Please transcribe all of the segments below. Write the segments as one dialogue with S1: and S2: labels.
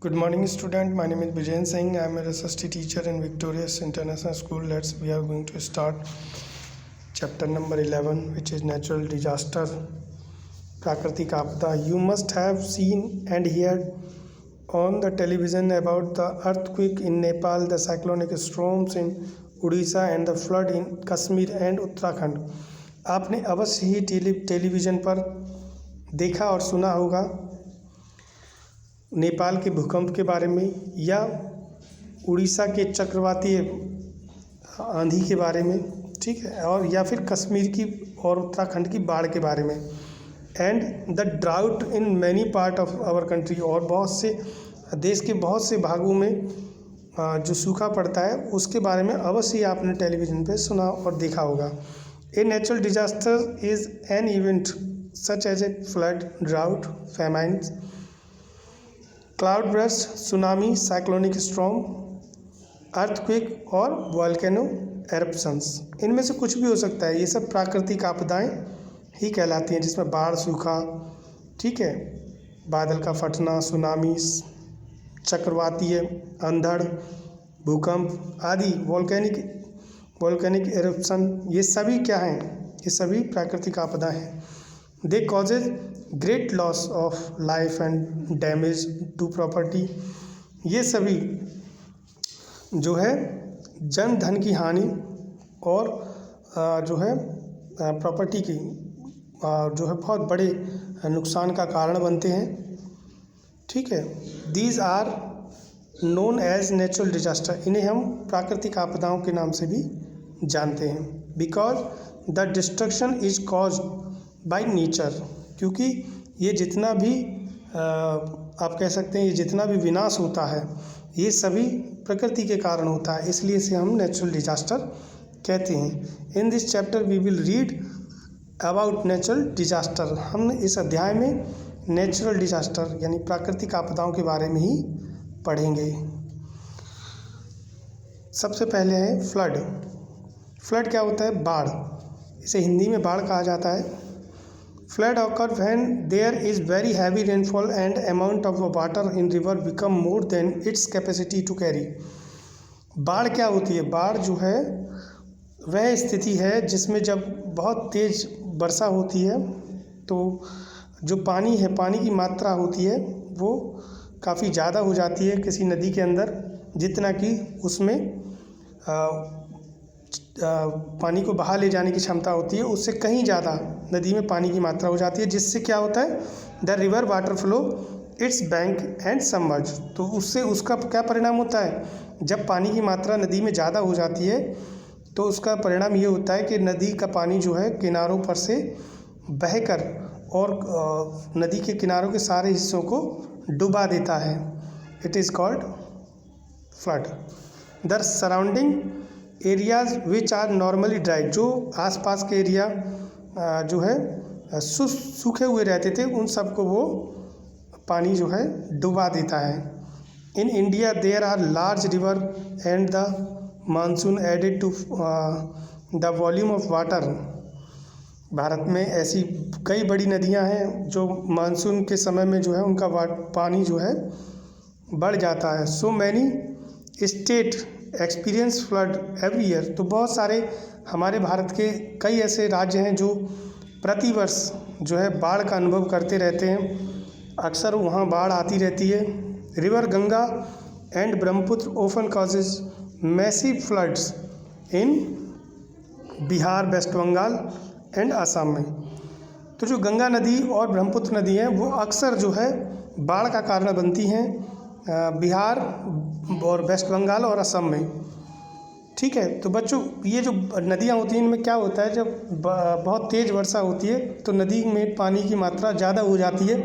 S1: Good morning, student. My name is Bijen Singh. I am a SST teacher in Victorious International School. We are going to start chapter number 11, which is natural disaster. प्राकृतिक आपदा. You must have seen and heard on the television about the earthquake in Nepal, the cyclonic storms in Odisha and the flood in Kashmir and Uttarakhand. आपने अवश्य ही television पर देखा और सुना होगा नेपाल के भूकंप के बारे में या उड़ीसा के चक्रवाती आंधी के बारे में, ठीक है, और या फिर कश्मीर की और उत्तराखंड की बाढ़ के बारे में. And the drought in many part of our country, और बहुत से देश के बहुत से भागों में जो सूखा पड़ता है उसके बारे में अवश्य आपने टेलीविज़न पे सुना और देखा होगा. A natural disaster is an event such as a flood, drought, famines, cloud burst, tsunami, cyclonic storm, earthquake और वोल्केनो एरप्शंस. इनमें से कुछ भी हो सकता है. ये सब प्राकृतिक आपदाएं ही कहलाती हैं, जिसमें बाढ़, सूखा, ठीक है, बादल का फटना, सुनामी, चक्रवातीय अंधड़, भूकंप आदि, वोल्केनिक एरप्शन, ये सभी क्या हैं? ये सभी प्राकृतिक आपदाएं हैं. They causes great loss of life and damage to property. ये सभी जो है जन धन की हानि और जो है प्रॉपर्टी की जो है बहुत बड़े नुकसान का कारण बनते हैं, ठीक है. These are known as natural disaster. इन्हें हम प्राकृतिक आपदाओं के नाम से भी जानते हैं. Because the destruction is caused by nature. क्योंकि ये जितना भी आप कह सकते हैं, ये जितना भी विनाश होता है ये सभी प्रकृति के कारण होता है, इसलिए इसे हम नेचुरल डिजास्टर कहते हैं. In this chapter we will read about natural disaster. हम इस अध्याय में नेचुरल डिजास्टर यानी प्राकृतिक आपदाओं के बारे में ही पढ़ेंगे. सबसे पहले है फ्लड. फ्लड क्या होता है? बाढ़. इसे हिंदी में बाढ़ कहा जाता है. Flood occur when there is very heavy rainfall and amount of water in river become more than its capacity to carry. बाढ़ क्या होती है? बाढ़ जो है वह स्थिति है जिसमें जब बहुत तेज़ वर्षा होती है तो जो पानी है, पानी की मात्रा होती है वो काफ़ी ज़्यादा हो जाती है किसी नदी के अंदर, जितना कि उसमें पानी को बहा ले जाने की क्षमता होती है, उससे कहीं ज़्यादा नदी में पानी की मात्रा हो जाती है, जिससे क्या होता है? The river water flow it's bank and submerge. तो उससे उसका क्या परिणाम होता है? जब पानी की मात्रा नदी में ज़्यादा हो जाती है तो उसका परिणाम ये होता है कि नदी का पानी जो है किनारों पर से बहकर और नदी के किनारों के सारे हिस्सों को डुबा देता है. It is called flood. The surrounding areas which are normally dry. जो आसपास के एरिया जो है सूखे हुए रहते थे उन सबको वो पानी जो है डुबा देता है. In India there are large river and the monsoon added to the volume of water. Bharat में ऐसी कई बड़ी नदियां हैं जो मानसून के समय में जो है उनका पानी जो है बढ़ जाता है. So many state experience flood every year. तो बहुत सारे हमारे भारत के कई ऐसे राज्य हैं जो प्रतिवर्ष जो है बाढ़ का अनुभव करते रहते हैं. अक्सर वहाँ बाढ़ आती रहती है. River Ganga and Brahmaputra often causes massive floods in Bihar, west Bengal and Assam में. तो जो गंगा नदी और ब्रह्मपुत्र नदी हैं वो अक्सर जो है बाढ़ का कारण बनती हैं बिहार और वेस्ट बंगाल और असम में, ठीक है. तो बच्चों ये जो नदियाँ होती हैं इनमें क्या होता है? जब बहुत तेज़ वर्षा होती है तो नदी में पानी की मात्रा ज़्यादा हो जाती है,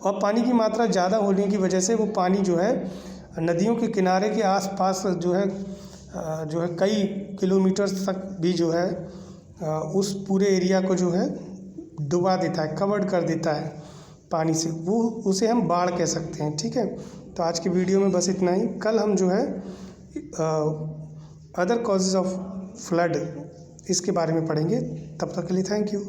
S1: और पानी की मात्रा ज़्यादा होने की वजह से वो पानी जो है नदियों के किनारे के आसपास जो है कई किलोमीटर तक भी जो है उस पूरे एरिया को जो है डुबा देता है, कवर्ड कर देता है पानी से. वो उसे हम बाढ़ कह सकते हैं, ठीक है. तो आज की वीडियो में बस इतना ही. कल हम जो है अदर कॉजेज ऑफ फ्लड इसके बारे में पढ़ेंगे. तब तक के लिए थैंक यू.